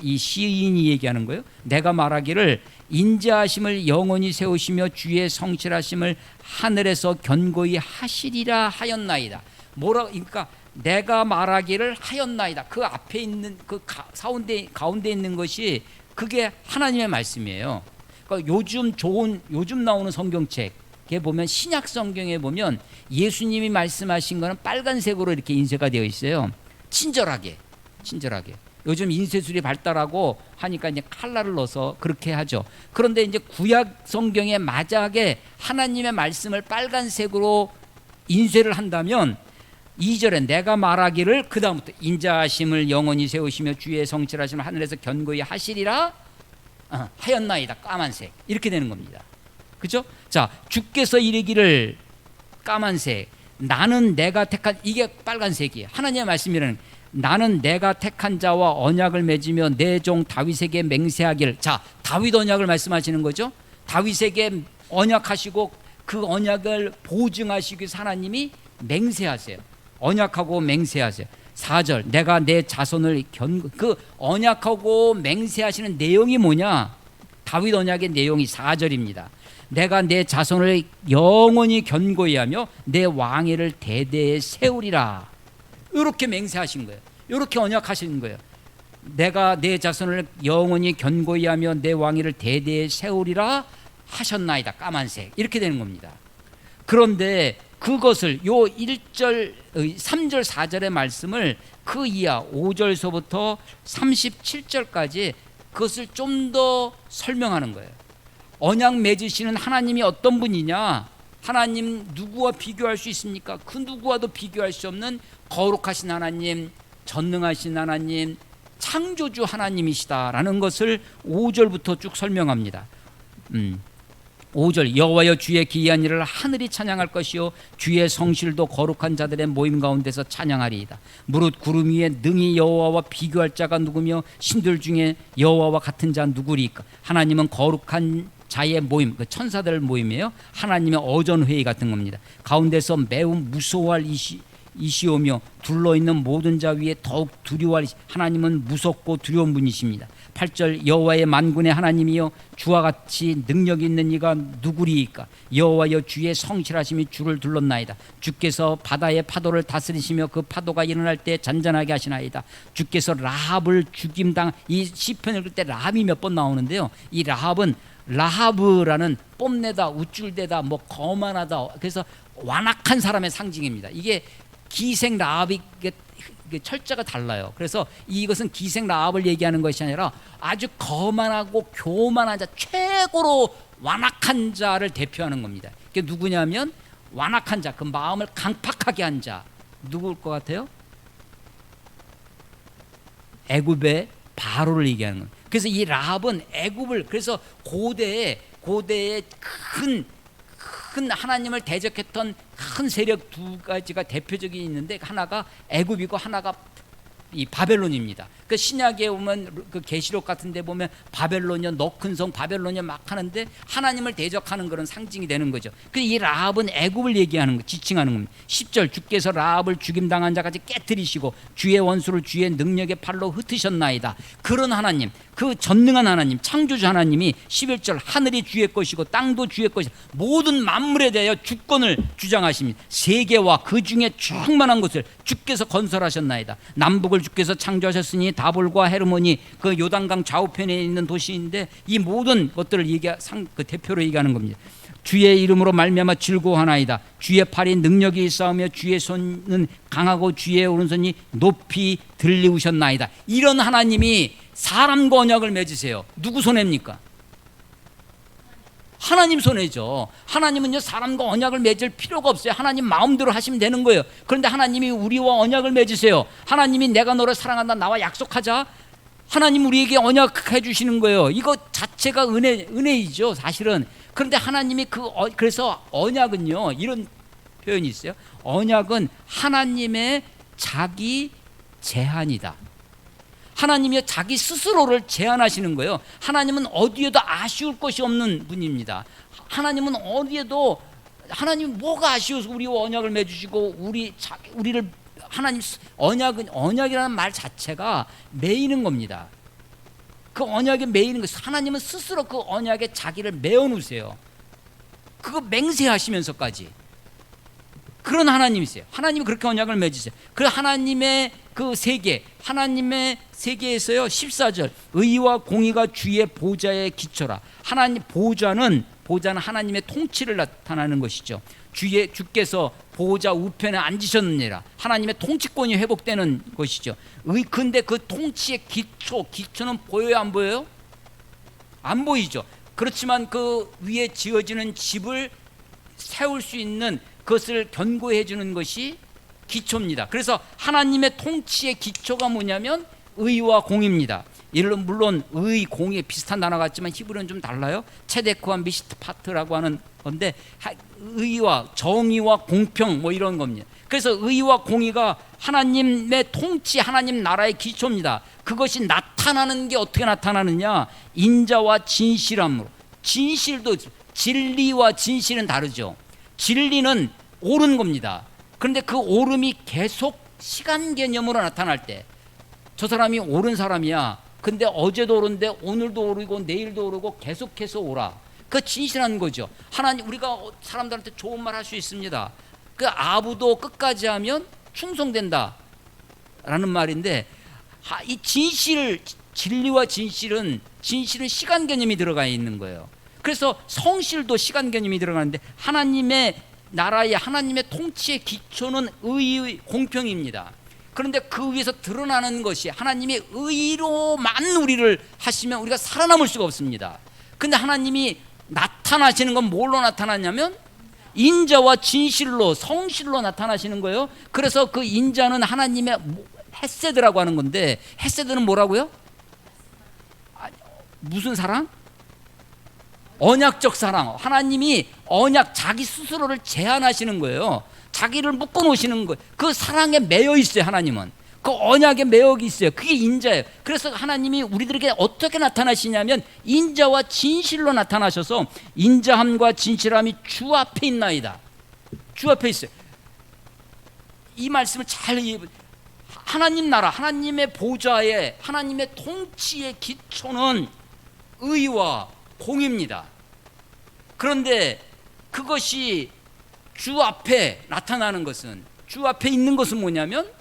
이 시인이 얘기하는 거예요. 내가 말하기를 인자하심을 영원히 세우시며 주의 성실하심을 하늘에서 견고히 하시리라 하였나이다. 그러니까 내가 말하기를 하였나이다. 그 앞에 있는 그 가운데 있는 것이 그게 하나님의 말씀이에요. 그러니까 요즘 나오는 성경책에 보면, 신약 성경에 보면 예수님이 말씀하신 거는 빨간색으로 이렇게 인쇄가 되어 있어요. 친절하게. 요즘 인쇄술이 발달하고 하니까 이제 칼라를 넣어서 그렇게 하죠. 그런데 이제 구약 성경에 마지막에 하나님의 말씀을 빨간색으로 인쇄를 한다면 2절에 내가 말하기를, 그 다음부터 인자하심을 영원히 세우시며 주의 성실하심을 하늘에서 견고히 하시리라 하였나이다. 까만색. 이렇게 되는 겁니다. 그렇죠? 자, 주께서 이르기를, 까만색, 나는 내가 택한, 이게 빨간색이에요. 하나님의 말씀이라는, 나는 내가 택한 자와 언약을 맺으며 내 종 다윗에게 맹세하기를. 자, 다윗 언약을 말씀하시는 거죠. 다윗에게 언약하시고 그 언약을 보증하시기 위해서 하나님이 맹세하세요. 언약하고 맹세하세요. 4절, 내가 내 자손을 그 언약하고 맹세하시는 내용이 뭐냐? 다윗 언약의 내용이 4절입니다. 내가 내 자손을 영원히 견고히 하며 내 왕위를 대대에 세우리라. 이렇게 맹세하신 거예요. 이렇게 언약하신 거예요. 내가 내 자손을 영원히 견고히 하며 내 왕위를 대대에 세우리라 하셨나이다. 까만색. 이렇게 되는 겁니다. 그런데 그것을 요 1절, 3절, 4절의 말씀을 그 이하 5절서부터 37절까지 그것을 좀 더 설명하는 거예요. 언약 맺으시는 하나님이 어떤 분이냐? 하나님 누구와 비교할 수 있습니까? 그 누구와도 비교할 수 없는 거룩하신 하나님, 전능하신 하나님, 창조주 하나님이시다라는 것을 5절부터 쭉 설명합니다. 5절 여호와여 주의 기이한 일을 하늘이 찬양할 것이요 주의 성실도 거룩한 자들의 모임 가운데서 찬양하리이다. 무릇 구름 위에 능히 여호와와 비교할 자가 누구며 신들 중에 여호와와 같은 자 누구리까? 하나님은 거룩한 자의 모임, 그 천사들 모임이에요. 하나님의 어전회의 같은 겁니다. 가운데서 매우 무서워할 이시오며 둘러있는 모든 자 위에 더욱 두려워할 하나님은 무섭고 두려운 분이십니다. 8절 여호와의 만군의 하나님이여 주와 같이 능력이 있는 이가 누구리이까? 여호와여 주의 성실하심이 주를 둘렀나이다. 주께서 바다의 파도를 다스리시며 그 파도가 일어날 때 잔잔하게 하시나이다. 주께서 라합을 죽임당, 이 시편 읽을 때 라합이 몇 번 나오는데요. 이 라합은 라하브라는 뽐내다, 우쭐대다, 뭐 거만하다, 그래서 완악한 사람의 상징입니다. 이게 기생 라합이 철자가 달라요. 그래서 이것은 기생 라합을 얘기하는 것이 아니라 아주 거만하고 교만한 자, 최고로 완악한 자를 대표하는 겁니다. 그게 누구냐면 완악한 자, 그 마음을 강팍하게 한 자, 누구일 것 같아요? 애굽의 바로를 얘기하는 겁니다. 그래서 이 라합은 애굽을, 그래서 고대의 큰 하나님을 대적했던 큰 세력 두 가지가 대표적인 있는데 하나가 애굽이고 하나가 이 바벨론입니다. 그 신약에 보면 그 계시록 같은 데 보면 바벨론이여 너 큰 성 바벨론이여 막 하는데 하나님을 대적하는 그런 상징이 되는 거죠. 그 이 라합은 애굽을 얘기하는 거, 지칭하는 겁니다. 10절 주께서 라합을 죽임당한 자같이 깨뜨리시고 주의 원수를 주의 능력의 팔로 흩으셨나이다. 그런 하나님, 그 전능한 하나님, 창조주 하나님이 11절 하늘이 주의 것이고 땅도 주의 것이다. 모든 만물에 대하여 주권을 주장하십니다. 세계와 그 중에 충만한 것을 주께서 건설하셨나이다. 남북을 주께서 창조하셨으니 다볼과 헤르몬이 그 요단강 좌우편에 있는 도시인데 이 모든 것들을 그 대표로 얘기하는 겁니다. 주의 이름으로 말미암아 즐거워하나이다. 주의 팔이 능력이 있사오며 주의 손은 강하고 주의 오른손이 높이 들리우셨나이다. 이런 하나님이 사람과 언약을 맺으세요. 누구 손해입니까? 하나님 손해죠. 하나님은요 사람과 언약을 맺을 필요가 없어요. 하나님 마음대로 하시면 되는 거예요. 그런데 하나님이 우리와 언약을 맺으세요. 하나님이 내가 너를 사랑한다, 나와 약속하자. 하나님 우리에게 언약해 주시는 거예요. 이거 자체가 은혜이죠 사실은. 그런데 하나님이 그래서 언약은요 이런 표현이 있어요. 언약은 하나님의 자기 제한이다. 하나님이 자기 스스로를 제한하시는 거예요. 하나님은 어디에도 아쉬울 것이 없는 분입니다. 하나님은 어디에도, 하나님 뭐가 아쉬워서 우리와 언약을 맺으시고 우리를 하나님 언약이라는 말 자체가 매이는 겁니다. 그 언약에 매이는 것, 하나님은 스스로 그 언약에 자기를 매어 놓으세요. 그거 맹세하시면서까지. 그런 하나님이세요. 하나님이 그렇게 언약을 맺으세요. 그 하나님의 그 세계, 하나님의 세계에서요 14절 의와 공의가 주의 보좌에 기초라. 하나님 보좌는 하나님의 통치를 나타나는 것이죠. 주께서 보좌 우편에 앉으셨느니라. 하나님의 통치권이 회복되는 것이죠. 근데 그 통치의 기초는 보여요, 안 보여요? 안 보이죠. 그렇지만 그 위에 지어지는 집을 세울 수 있는 그것을 견고해 주는 것이 기초입니다. 그래서 하나님의 통치의 기초가 뭐냐면 의와 공입니다. 물론 의, 공의 비슷한 단어 같지만 히브리는 좀 달라요. 체데크와 미시트파트라고 하는 건데 의와 정의와 공평 뭐 이런 겁니다. 그래서 의와 공의가 하나님의 통치, 하나님 나라의 기초입니다. 그것이 나타나는 게 어떻게 나타나느냐? 인자와 진실함으로. 진실도, 진리와 진실은 다르죠. 진리는 옳은 겁니다. 그런데 그 옳음이 계속 시간 개념으로 나타날 때 저 사람이 옳은 사람이야. 근데 어제도 옳은데 오늘도 오르고 내일도 오르고 계속해서 오라. 그 진실한 거죠. 하나님, 우리가 사람들한테 좋은 말 할 수 있습니다. 그 아부도 끝까지 하면 충성된다 라는 말인데, 이 진리와 진실은 시간 개념이 들어가 있는 거예요. 그래서 성실도 시간 개념이 들어가는데 하나님의 나라의, 하나님의 통치의 기초는 의의, 공평입니다. 그런데 그 위에서 드러나는 것이 하나님의 의로만 우리를 하시면 우리가 살아남을 수가 없습니다. 근데 하나님이 나타나시는 건 뭘로 나타났냐면 인자와 진실로, 성실로 나타나시는 거예요. 그래서 그 인자는 하나님의 헤세드라고 하는 건데, 헤세드는 뭐라고요? 무슨 사랑? 언약적 사랑. 하나님이 언약, 자기 스스로를 제한하시는 거예요. 자기를 묶어 놓으시는 거예요. 그 사랑에 매여 있어요. 하나님은 그 언약에 매여 있어요. 그게 인자예요. 그래서 하나님이 우리들에게 어떻게 나타나시냐면 인자와 진실로 나타나셔서, 인자함과 진실함이 주 앞에 있나이다. 주 앞에 있어요. 이 말씀을 잘 하나님 나라, 하나님의 보좌에, 하나님의 통치의 기초는 의와 공입니다. 그런데 그것이 주 앞에 나타나는 것은, 주 앞에 있는 것은 뭐냐면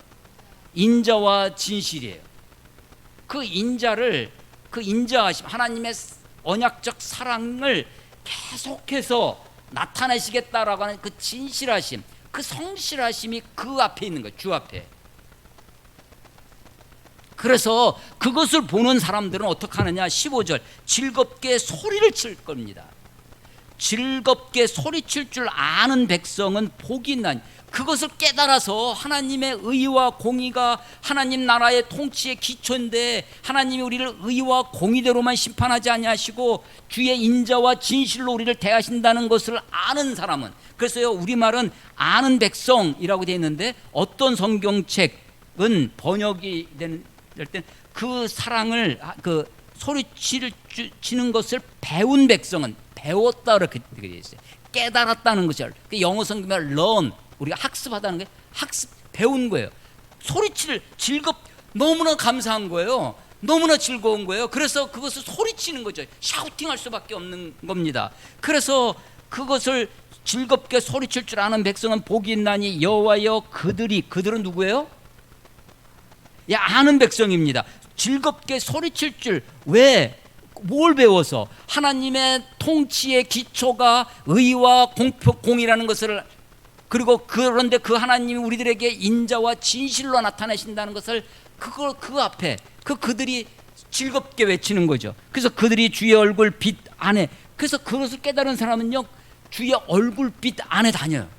인자와 진실이에요. 그 인자를, 그 인자하심, 하나님의 언약적 사랑을 계속해서 나타내시겠다라고 하는 그 진실하심, 그 성실하심이 그 앞에 있는 거예요. 주 앞에. 그래서 그것을 보는 사람들은 어떻게 하느냐, 15절, 즐겁게 소리를 칠 겁니다. 즐겁게 소리칠 줄 아는 백성은 복이 있나니. 그것을 깨달아서 하나님의 의와 공의가 하나님 나라의 통치의 기초인데, 하나님이 우리를 의와 공의대로만 심판하지 아니하시고 주의 인자와 진실로 우리를 대하신다는 것을 아는 사람은, 그래서요 우리말은 아는 백성이라고 되어 있는데, 어떤 성경책은 번역이 될 때 그 사랑을, 그 소리치는 것을 배운 백성은, 배웠다 그렇게 되어 있어요. 깨달았다는 것이죠. 영어 성경에 learn, 우리가 학습하다는 게 학습, 배운 거예요. 소리치를 너무나 감사한 거예요. 너무나 즐거운 거예요. 그래서 그것을 소리치는 거죠. 샤우팅할 수밖에 없는 겁니다. 그래서 그것을 즐겁게 소리칠 줄 아는 백성은 복이 있나니 여호와여 그들은 누구예요? 아는 백성입니다. 즐겁게 소리칠 줄, 왜? 뭘 배워서? 하나님의 통치의 기초가 의와 공이라는 것을, 그리고 그런데 그 하나님이 우리들에게 인자와 진실로 나타내신다는 것을, 그걸 그 앞에 그들이 즐겁게 외치는 거죠. 그래서 그들이 주의 얼굴빛 안에, 그래서 그것을 깨달은 사람은요 주의 얼굴빛 안에 다녀요.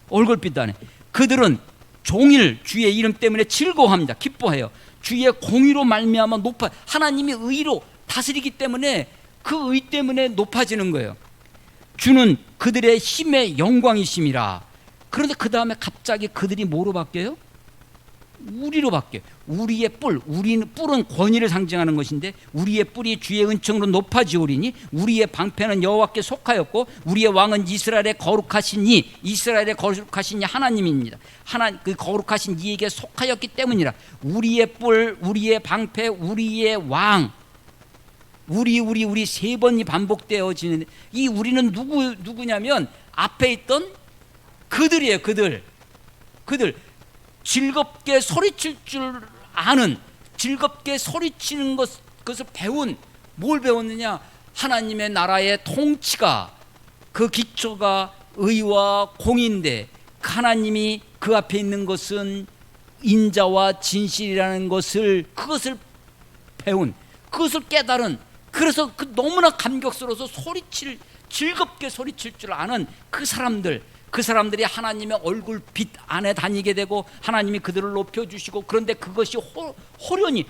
얼굴빛 안에. 그들은 종일 주의 이름 때문에 즐거워합니다. 기뻐해요. 주의 공의로 말미암아 높아, 하나님이 의로 다스리기 때문에 그 의 때문에 높아지는 거예요. 주는 그들의 힘의 영광이심이라. 그런데 그 다음에 갑자기 그들이 뭐로 바뀌어요? 우리로 바뀌어요. 우리의 뿔은 권위를 상징하는 것인데, 우리의 뿔이 주의 은총으로 높아지오리니 우리의 방패는 여호와께 속하였고 우리의 왕은 이스라엘의 거룩하신 이 하나님입니다. 그 거룩하신 이에게 속하였기 때문이라. 우리의 뿔, 우리의 방패, 우리의 왕, 우리 세 번이 반복되어지는 이 우리는 누구냐면 앞에 있던 그들이에요. 그들 즐겁게 소리칠 줄 아는, 즐겁게 소리치는 그것을 배운, 뭘 배웠느냐? 하나님의 나라의 통치가, 그 기초가 의와 공인데, 하나님이 그 앞에 있는 것은 인자와 진실이라는 것을, 그것을 배운, 그것을 깨달은, 그래서 너무나 감격스러워서 즐겁게 소리칠 줄 아는 그사람들이 하나님의 얼굴빛 안에 다니게 되고 하나님이 그들을 높여주시고, 그런데 그것이 호련히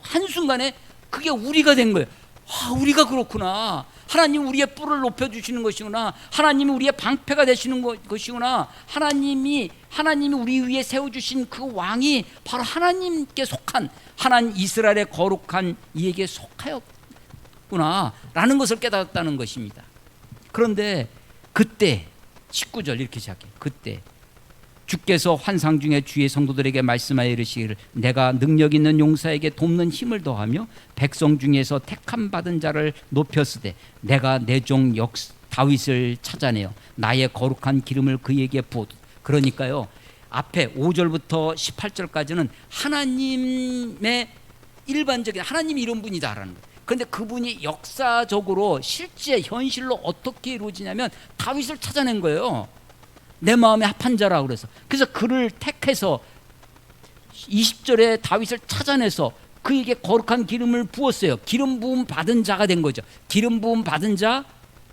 한순간에 그게 우리가 된 거예요. 우리가 그렇구나. 하나님 우리의 뿔을 높여주시는 것이구나. 하나님이 우리의 방패가 되시는 것이구나. 하나님이 우리 위에 세워주신 그 왕이 바로 하나님께 속한, 하나님 이스라엘의 거룩한 이에게 속하였구나 라는 것을 깨달았다는 것입니다. 그런데 그때 19절 이렇게 시작해요. 그때 주께서 환상 중에 주의 성도들에게 말씀하여 이르시기를, 내가 능력 있는 용사에게 돕는 힘을 더하며 백성 중에서 택함 받은 자를 높였으되 내가 내 종 다윗을 찾아내어 나의 거룩한 기름을 그에게 부었다. 그러니까요 앞에 5절부터 18절까지는 하나님의 일반적인, 하나님이 이런 분이다라는 거예요. 그런데 그분이 역사적으로 실제 현실로 어떻게 이루어지냐면 다윗을 찾아낸 거예요. 내 마음에 합한 자라고 그래서 그를 택해서 20절에 다윗을 찾아내서 그에게 거룩한 기름을 부었어요. 기름 부음 받은 자가 된 거죠. 기름 부음 받은 자,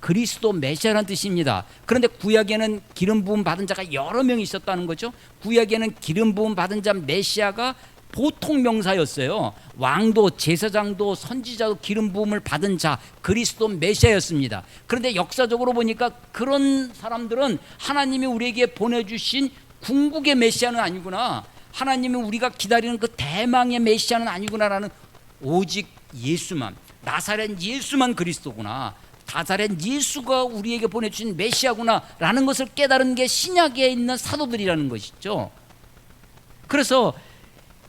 그리스도 메시아라는 뜻입니다. 그런데 구약에는 기름 부음 받은 자가 여러 명이 있었다는 거죠. 구약에는 기름 부음 받은 자 메시아가 보통 명사였어요. 왕도, 제사장도, 선지자도 기름 부음을 받은 자, 그리스도 메시아였습니다. 그런데 역사적으로 보니까 그런 사람들은 하나님이 우리에게 보내주신 궁극의 메시아는 아니구나, 하나님이 우리가 기다리는 그 대망의 메시아는 아니구나라는, 오직 예수만, 나사렛 예수만 그리스도구나, 나사렛 예수가 우리에게 보내주신 메시아구나라는 것을 깨달은 게 신약에 있는 사도들이라는 것이죠. 그래서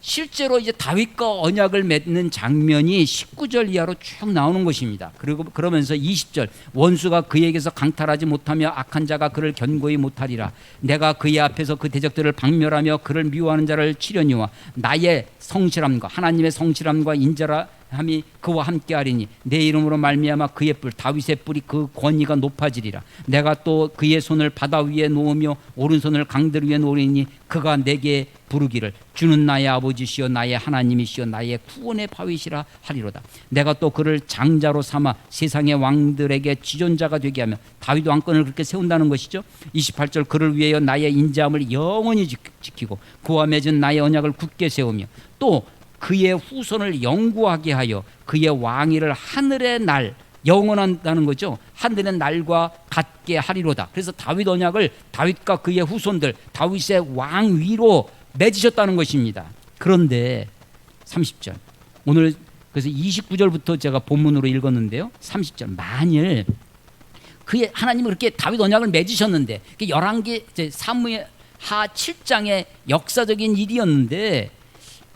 실제로 이제 다윗과 언약을 맺는 장면이 19절 이하로 쭉 나오는 것입니다. 그리고 그러면서 20절, 원수가 그에게서 강탈하지 못하며 악한 자가 그를 견고히 못하리라. 내가 그의 앞에서 그 대적들을 박멸하며 그를 미워하는 자를 치려니와 나의 성실함과 하나님의 성실함과 인자함이 그와 함께하리니 내 이름으로 말미암아 그의 뿔 다윗의 뿔이 그 권위가 높아지리라. 내가 또 그의 손을 바다 위에 놓으며 오른손을 강들 위에 놓으리니 그가 내게 부르기를 주는 나의 아버지시여 나의 하나님이시여 나의 구원의 바위시라 하리로다. 내가 또 그를 장자로 삼아 세상의 왕들에게 지존자가 되게 하며, 다윗 왕권을 그렇게 세운다는 것이죠. 28절, 그를 위하여 나의 인자함을 영원히 지키고 그와 맺은 나의 언약을 굳게 세우며 또 그의 후손을 영구하게 하여 그의 왕위를 하늘의 날, 영원한다는 거죠. 하늘의 날과 같게 하리로다. 그래서 다윗 언약을 다윗과 그의 후손들, 다윗의 왕위로 맺으셨다는 것입니다. 그런데 30절, 오늘 그래서 29절부터 제가 본문으로 읽었는데요. 30절, 만일 그의 하나님은 그렇게 다윗 언약을 맺으셨는데, 열왕기 사무엘하 7장의 역사적인 일이었는데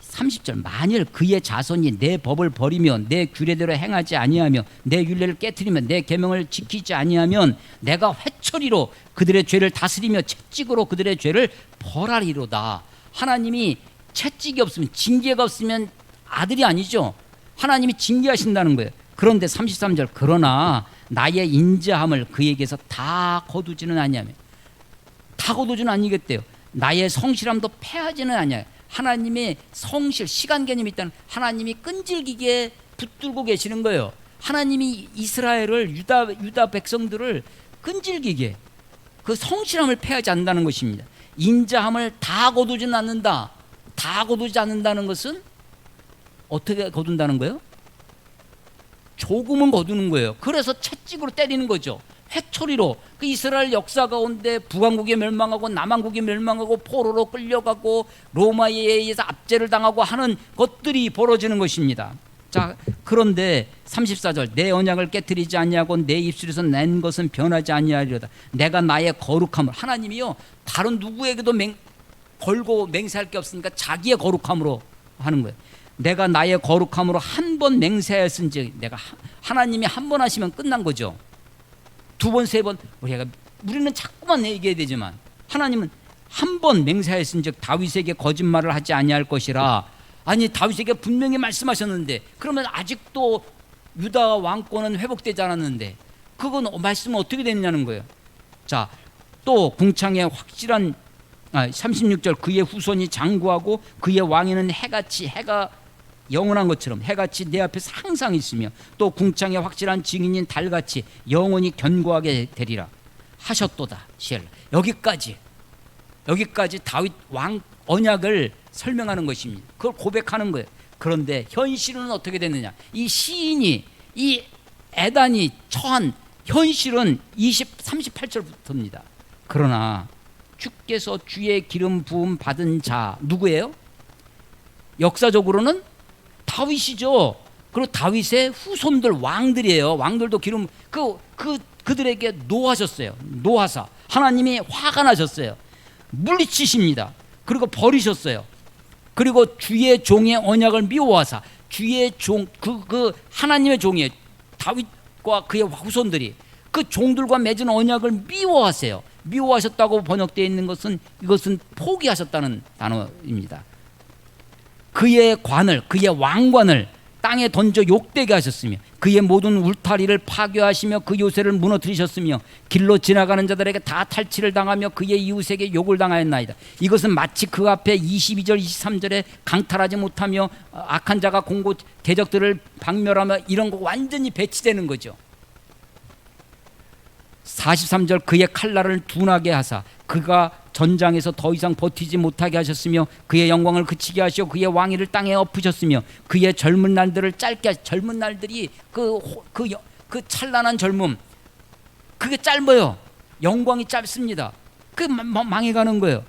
30절, 만일 그의 자손이 내 법을 버리며 내 규례대로 행하지 아니하며 내 율례를 깨트리며 내 계명을 지키지 아니하면 내가 회초리로 그들의 죄를 다스리며 채찍으로 그들의 죄를 벌하리로다. 하나님이 채찍이 없으면, 징계가 없으면 아들이 아니죠. 하나님이 징계하신다는 거예요. 그런데 33절, 그러나 나의 인자함을 그에게서 다 거두지는 아니하며, 다 거두지는 아니겠대요. 나의 성실함도 패하지는 아니하여. 하나님의 성실, 시간 개념이 있다는, 하나님이 끈질기게 붙들고 계시는 거예요. 하나님이 이스라엘을, 유다 백성들을 끈질기게 그 성실함을 패하지 않는다는 것입니다. 인자함을 다 거두지는 않는다. 다 거두지 않는다는 것은 어떻게 거둔다는 거예요? 조금은 거두는 거예요. 그래서 채찍으로 때리는 거죠. 회초리로. 그 이스라엘 역사 가운데 북왕국이 멸망하고 남왕국이 멸망하고 포로로 끌려가고 로마에 의해서 압제를 당하고 하는 것들이 벌어지는 것입니다. 자, 그런데 34절, 내 언약을 깨뜨리지 아니하고 내 입술에서 낸 것은 변하지 아니하리로다. 내가 나의 거룩함을, 하나님이요 다른 누구에게도 걸고 맹세할 게 없으니까 자기의 거룩함으로 하는 거예요. 내가 나의 거룩함으로 한 번 맹세하였은지, 내가 하나님이 한 번 하시면 끝난 거죠. 두 번, 세 번, 우리는 자꾸만 얘기해야 되지만 하나님은 한 번 맹세하였은즉 다윗에게 거짓말을 하지 아니할 것이라. 아니, 다윗에게 분명히 말씀하셨는데, 그러면 아직도 유다 왕권은 회복되지 않았는데 그건 말씀은 어떻게 됐냐는 거예요. 자, 또 궁창에 확실한 36절, 그의 후손이 장구하고 그의 왕위는 해같이, 해가 영원한 것처럼 해같이 내 앞에서 항상 있으며 또 궁창에 확실한 증인인 달같이 영원히 견고하게 되리라 하셨도다. 여기까지 다윗 왕 언약을 설명하는 것입니다. 그걸 고백하는 거예요. 그런데 현실은 어떻게 됐느냐? 이 시인이, 이 에단이 처한 현실은 38절부터입니다. 그러나 주께서 주의 기름 부음 받은 자, 누구예요? 역사적으로는 다윗이죠. 그리고 다윗의 후손들, 왕들이에요. 왕들도 기름 그들에게 노하셨어요. 노하사 하나님이 화가 나셨어요. 물리치십니다. 그리고 버리셨어요. 그리고 주의 종의 언약을 미워하사, 주의 종, 그 하나님의 종이에요. 다윗과 그의 후손들이 그 종들과 맺은 언약을 미워하세요. 미워하셨다고 번역되어 있는 것은, 이것은 포기하셨다는 단어입니다. 그의 관을, 그의 왕관을 땅에 던져 욕되게 하셨으며 그의 모든 울타리를 파괴하시며 그 요새를 무너뜨리셨으며 길로 지나가는 자들에게 다 탈취를 당하며 그의 이웃에게 욕을 당하였나이다. 이것은 마치 그 앞에 22절 23절에 강탈하지 못하며 악한 자가 공고 대적들을 박멸하며 이런 거 완전히 배치되는 거죠. 43절 그의 칼날을 둔하게 하사 그가 전장에서 더 이상 버티지 못하게 하셨으며 그의 영광을 그치게 하시고 그의 왕위를 땅에 엎으셨으며 그의 젊은 날들을 짧게 젊은 날들이 그 찬란한 젊음 그게 짧아요. 영광이 짧습니다. 그 망해가는 거예요.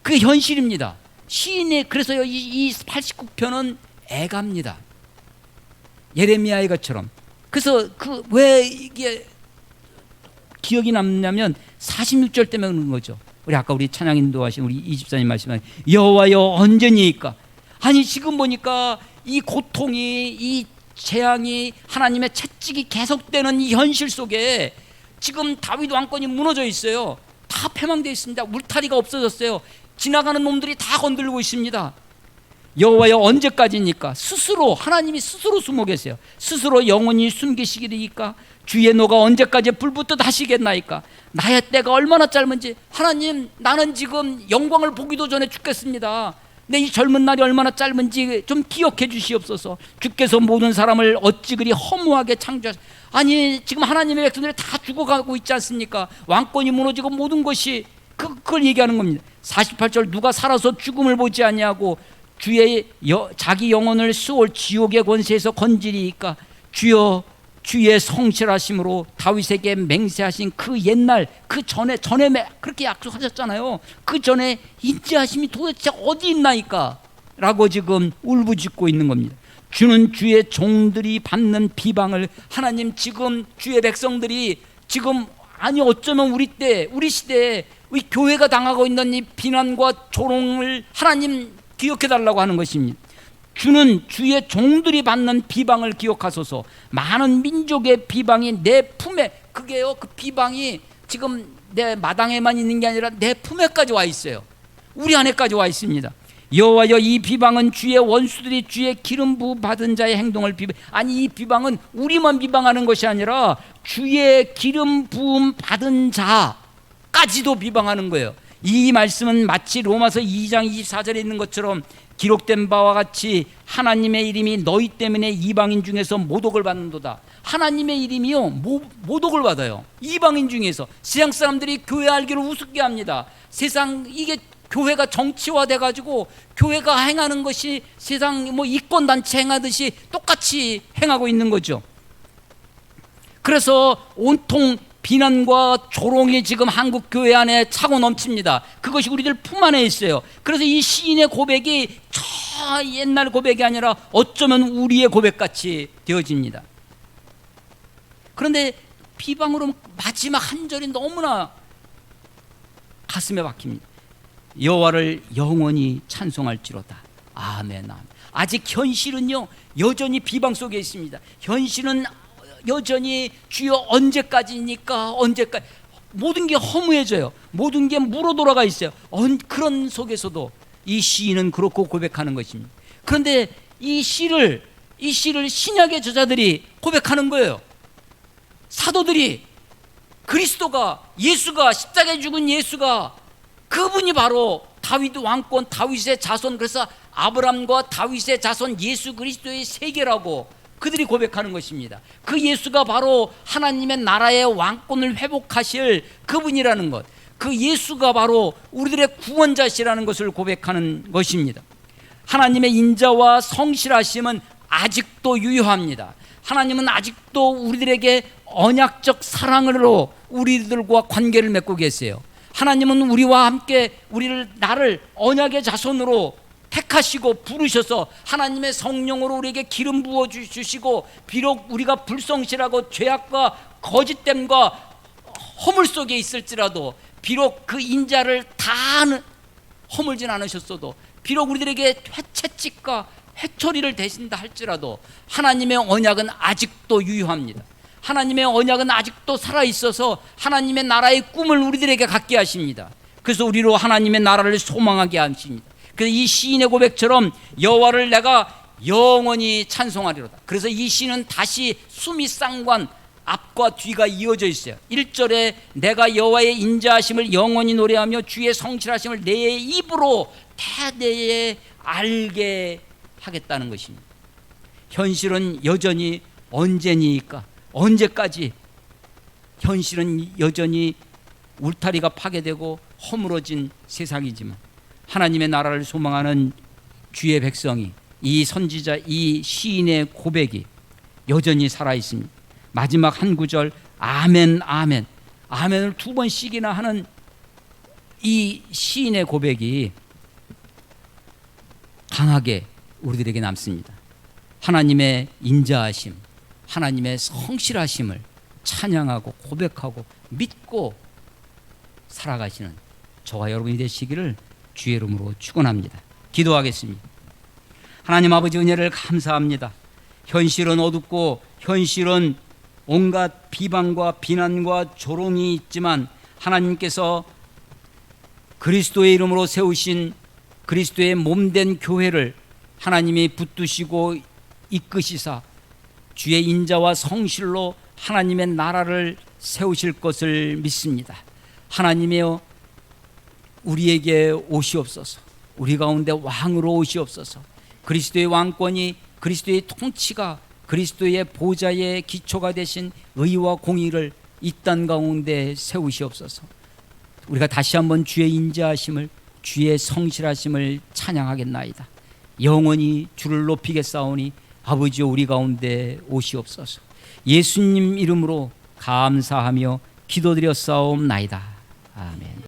그게 현실입니다. 시인의 그래서 이 89편은 애갑니다. 예레미야의 것처럼. 그래서 그 왜 이게 기억이 남냐면 46절 때문에 그런 거죠. 우리 찬양 인도하신 우리 이집사님 말씀하신 여호와여 언제니까. 아니 지금 보니까 이 고통이 이 재앙이 하나님의 채찍이 계속되는 이 현실 속에 지금 다윗 왕권이 무너져 있어요. 다 패망되어 있습니다. 울타리가 없어졌어요. 지나가는 놈들이 다 건들고 있습니다. 여호와여 언제까지니까. 스스로 하나님이 스스로 숨어 계세요. 스스로 영원히 숨기시기리이까. 주의 노가 언제까지 불붙듯 하시겠나이까. 나의 때가 얼마나 짧은지. 하나님 나는 지금 영광을 보기도 전에 죽겠습니다. 내 이 젊은 날이 얼마나 짧은지 좀 기억해 주시옵소서. 주께서 모든 사람을 어찌 그리 허무하게 창조하시. 아니 지금 하나님의 백성들이 다 죽어가고 있지 않습니까? 왕권이 무너지고 모든 것이 그걸 얘기하는 겁니다. 48절 누가 살아서 죽음을 보지 아니하고 자기 영혼을 수올 지옥의 권세에서 건지리이까. 주여 주의 성실하심으로 다윗에게 맹세하신 그 옛날 그 전에 그렇게 약속하셨잖아요. 그 전에 인지하심이 도대체 어디 있나이까 라고 지금 울부짖고 있는 겁니다. 주는 주의 종들이 받는 비방을. 하나님 지금 주의 백성들이 지금 아니 어쩌면 우리 시대에 우리 교회가 당하고 있는 이 비난과 조롱을 하나님 기억해달라고 하는 것입니다. 주는 주의 종들이 받는 비방을 기억하소서. 많은 민족의 비방이 내 품에, 그게요 그 비방이 지금 내 마당에만 있는 게 아니라 내 품에까지 와 있어요. 우리 안에까지 와 있습니다. 여호와여 이 비방은 주의 원수들이 주의 기름 부음 받은 자의 행동을 아니 이 비방은 우리만 비방하는 것이 아니라 주의 기름 부음 받은 자까지도 비방하는 거예요. 이 말씀은 마치 로마서 2장 24절에 있는 것처럼 기록된 바와 같이 하나님의 이름이 너희 때문에 이방인 중에서 모독을 받는도다. 하나님의 이름이요 모독을 받아요. 이방인 중에서. 세상 사람들이 교회 알기를 우습게 합니다. 세상 이게 교회가 정치화돼 가지고 교회가 행하는 것이 세상 이권단체 행하듯이 똑같이 행하고 있는 거죠. 그래서 온통 비난과 조롱이 지금 한국 교회 안에 차고 넘칩니다. 그것이 우리들 품 안에 있어요. 그래서 이 시인의 고백이 저 옛날 고백이 아니라 어쩌면 우리의 고백같이 되어집니다. 그런데 비방으로 마지막 한 절이 너무나 가슴에 박힙니다. 여호와를 영원히 찬송할지로다. 아멘. 아직 현실은요 여전히 비방 속에 있습니다. 현실은 여전히 주여 언제까지니까. 언제까지. 모든 게 허무해져요. 모든 게 물어 돌아가 있어요. 그런 속에서도 이 시인은 그렇고 고백하는 것입니다. 그런데 이 시를 신약의 저자들이 고백하는 거예요. 사도들이 그리스도가 예수가 십자가에 죽은 예수가 그분이 바로 다윗 왕권 다윗의 자손. 그래서 아브람과 다윗의 자손 예수 그리스도의 세계라고 그들이 고백하는 것입니다. 그 예수가 바로 하나님의 나라의 왕권을 회복하실 그분이라는 것. 그 예수가 바로 우리들의 구원자시라는 것을 고백하는 것입니다. 하나님의 인자와 성실하심은 아직도 유효합니다. 하나님은 아직도 우리들에게 언약적 사랑으로 우리들과 관계를 맺고 계세요. 하나님은 우리와 함께 나를 언약의 자손으로 택하시고 부르셔서 하나님의 성령으로 우리에게 기름 부어 주시고, 비록 우리가 불성실하고 죄악과 거짓됨과 허물 속에 있을지라도, 비록 그 인자를 다 허물진 않으셨어도, 비록 우리들에게 채찍과 회초리를 대신다 할지라도 하나님의 언약은 아직도 유효합니다. 하나님의 언약은 아직도 살아있어서 하나님의 나라의 꿈을 우리들에게 갖게 하십니다. 그래서 우리로 하나님의 나라를 소망하게 하십니다. 그래서 이 시인의 고백처럼 여호와를 내가 영원히 찬송하리로다. 그래서 이 시는 다시 수미상관 앞과 뒤가 이어져 있어요. 1절에 내가 여호와의 인자하심을 영원히 노래하며 주의 성실하심을 내 입으로 대대에 알게 하겠다는 것입니다. 현실은 여전히 언제니까, 언제까지 현실은 여전히 울타리가 파괴되고 허물어진 세상이지만 하나님의 나라를 소망하는 주의 백성이, 이 선지자, 이 시인의 고백이 여전히 살아있습니다. 마지막 한 구절 아멘 아멘, 아멘을 2번씩이나 하는 이 시인의 고백이 강하게 우리들에게 남습니다. 하나님의 인자하심, 하나님의 성실하심을 찬양하고 고백하고 믿고 살아가시는 저와 여러분이 되시기를 주의 이름으로 축원합니다. 기도하겠습니다. 하나님 아버지, 은혜를 감사합니다. 현실은 어둡고 현실은 온갖 비방과 비난과 조롱이 있지만 하나님께서 그리스도의 이름으로 세우신 그리스도의 몸된 교회를 하나님이 붙드시고 이끄시사 주의 인자와 성실로 하나님의 나라를 세우실 것을 믿습니다. 하나님이여, 우리에게 오시옵소서. 우리 가운데 왕으로 오시옵소서. 그리스도의 왕권이, 그리스도의 통치가 그리스도의 보좌의 기초가 되신 의와 공의를 이 땅 가운데 세우시옵소서. 우리가 다시 한번 주의 인자하심을, 주의 성실하심을 찬양하겠나이다. 영원히 주를 높이겠사오니 아버지여, 우리 가운데 오시옵소서. 예수님 이름으로 감사하며 기도드렸사옵나이다. 아멘.